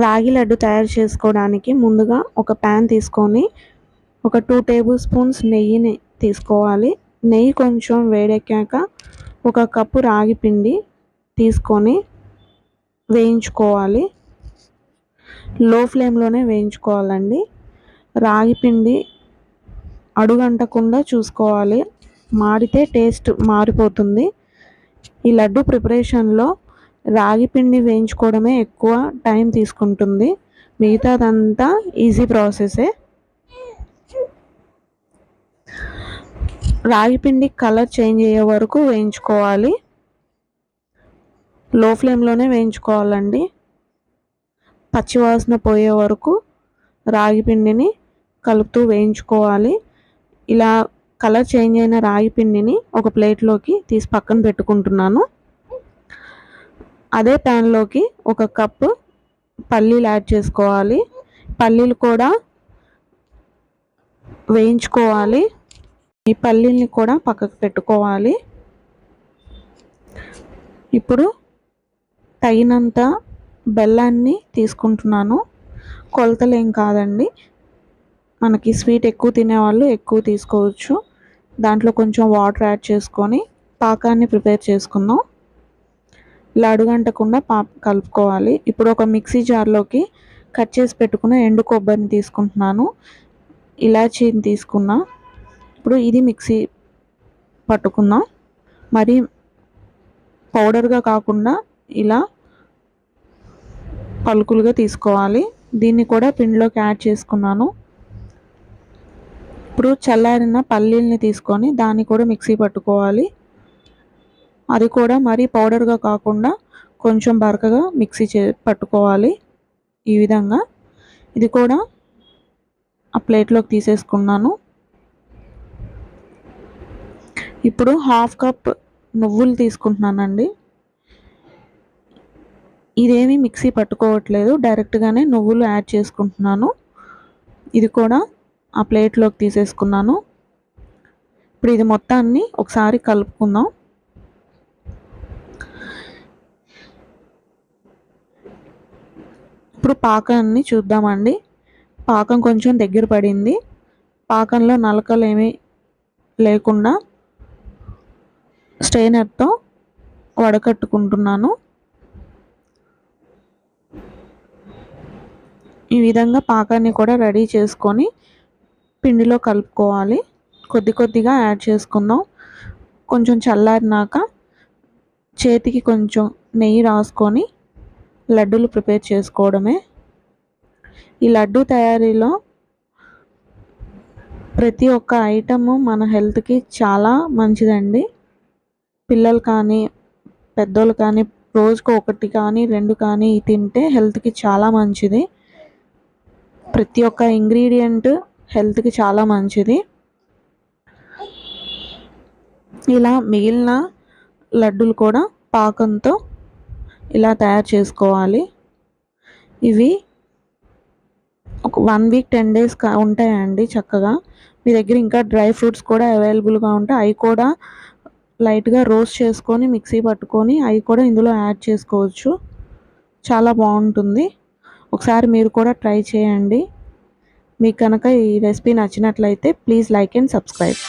రాగి లడ్డు తయారు చేసుకోవడానికి ముందుగా ఒక ప్యాన్ తీసుకొని ఒక 2 టేబుల్ స్పూన్స్ నెయ్యిని తీసుకోవాలి. నెయ్యి కొంచెం వేడెక్కాక ఒక కప్పు రాగి పిండి తీసుకొని వేయించుకోవాలి. లో ఫ్లేమ్లోనే వేయించుకోవాలండి. రాగి పిండి అడుగంటకుండా చూసుకోవాలి, మాడితే టేస్ట్ మారిపోతుంది. ఈ లడ్డు ప్రిపరేషన్లో రాగి పిండి వేయించుకోవడమే ఎక్కువ టైం తీసుకుంటుంది, మిగతాదంతా ఈజీ ప్రాసెసే. రాగి పిండి కలర్ చేంజ్ అయ్యే వరకు వేయించుకోవాలి. లో ఫ్లేమ్లోనే వేయించుకోవాలండి. పచ్చివాసన పోయే వరకు రాగి పిండిని కలుపుతూ వేయించుకోవాలి. ఇలా కలర్ చేంజ్ అయిన రాగి పిండిని ఒక ప్లేట్లోకి తీసి పక్కన పెట్టుకుంటున్నాను. అదే ప్యాన్లోకి ఒక కప్పు పల్లీలు యాడ్ చేసుకోవాలి. పల్లీలు కూడా వేయించుకోవాలి. ఈ పల్లీల్ని కూడా పక్కకు పెట్టుకోవాలి. ఇప్పుడు తగినంత బెల్లాన్ని తీసుకుంటున్నాను. కొలతలేం కాదండి, మనకి స్వీట్ ఎక్కువ తినేవాళ్ళు ఎక్కువ తీసుకోవచ్చు. దాంట్లో కొంచెం వాటర్ యాడ్ చేసుకొని పాకాన్ని ప్రిపేర్ చేసుకుందాం. ఇలా అడుగంటకుండా కలుపుకోవాలి. ఇప్పుడు ఒక మిక్సీ జార్లోకి కట్ చేసి పెట్టుకున్న ఎండు కొబ్బరిని తీసుకుంటున్నాను, ఇలాచీని తీసుకున్నా. ఇప్పుడు ఇది మిక్సీ పట్టుకుందాం. మరి పౌడర్గా కాకుండా ఇలా పలుకులుగా తీసుకోవాలి. దీన్ని కూడా పిండిలోకి యాడ్ చేసుకున్నాను. ఇప్పుడు చల్లారిన పల్లీల్ని తీసుకొని దాన్ని కూడా మిక్సీ పట్టుకోవాలి. అది కూడా మరీ పౌడర్గా కాకుండా కొంచెం బరకగా మిక్సీ పట్టుకోవాలి. ఈ విధంగా ఇది కూడా ఆ ప్లేట్లోకి తీసేసుకున్నాను. ఇప్పుడు 1/2 కప్ నువ్వులు తీసుకుంటున్నానండి. ఇదేమీ మిక్సీ పట్టుకోవట్లేదు, డైరెక్ట్గానే నువ్వులు యాడ్ చేసుకుంటున్నాను. ఇది కూడా ఆ ప్లేట్లోకి తీసేసుకున్నాను. ఇప్పుడు ఇది మొత్తాన్ని ఒకసారి కలుపుకుందాం. ఇప్పుడు పాకాన్ని చూద్దామండి. పాకం కొంచెం దగ్గర పడింది. పాకంలో నలకలు ఏమీ లేకుండా స్ట్రైనర్తో వడకట్టుకుంటున్నాను. ఈ విధంగా పాకాన్ని కూడా రెడీ చేసుకొని పిండిలో కలుపుకోవాలి. కొద్ది కొద్దిగా యాడ్ చేసుకుందాం. కొంచెం చల్లారినాక చేతికి కొంచెం నెయ్యి రాసుకొని లడ్డూలు ప్రిపేర్ చేసుకోవడమే. ఈ లడ్డు తయారీలో ప్రతి ఒక్క ఐటము మన హెల్త్కి చాలా మంచిదండి. పిల్లలు కానీ పెద్దోళ్ళు కానీ రోజుకు 1 కానీ 2 కానీ తింటే హెల్త్కి చాలా మంచిది. ప్రతి ఒక్క ఇంగ్రీడియంట్ హెల్త్కి చాలా మంచిది. ఇలా మిగిలిన లడ్డూలు కూడా పాకంతో ఇలా తయారు చేసుకోవాలి. ఇవి ఒక 1 వీక్ 10 డేస్ ఉంటాయండి చక్కగా. మీ దగ్గర ఇంకా డ్రై ఫ్రూట్స్ కూడా అవైలబుల్గా ఉంటాయి. అవి కూడా లైట్గా రోస్ట్ చేసుకొని మిక్సీ పట్టుకొని అవి కూడా ఇందులో యాడ్ చేసుకోవచ్చు. చాలా బాగుంటుంది. ఒకసారి మీరు కూడా ట్రై చేయండి. మీకు కనుక ఈ రెసిపీ నచ్చినట్లయితే ప్లీజ్ లైక్ అండ్ సబ్స్క్రైబ్.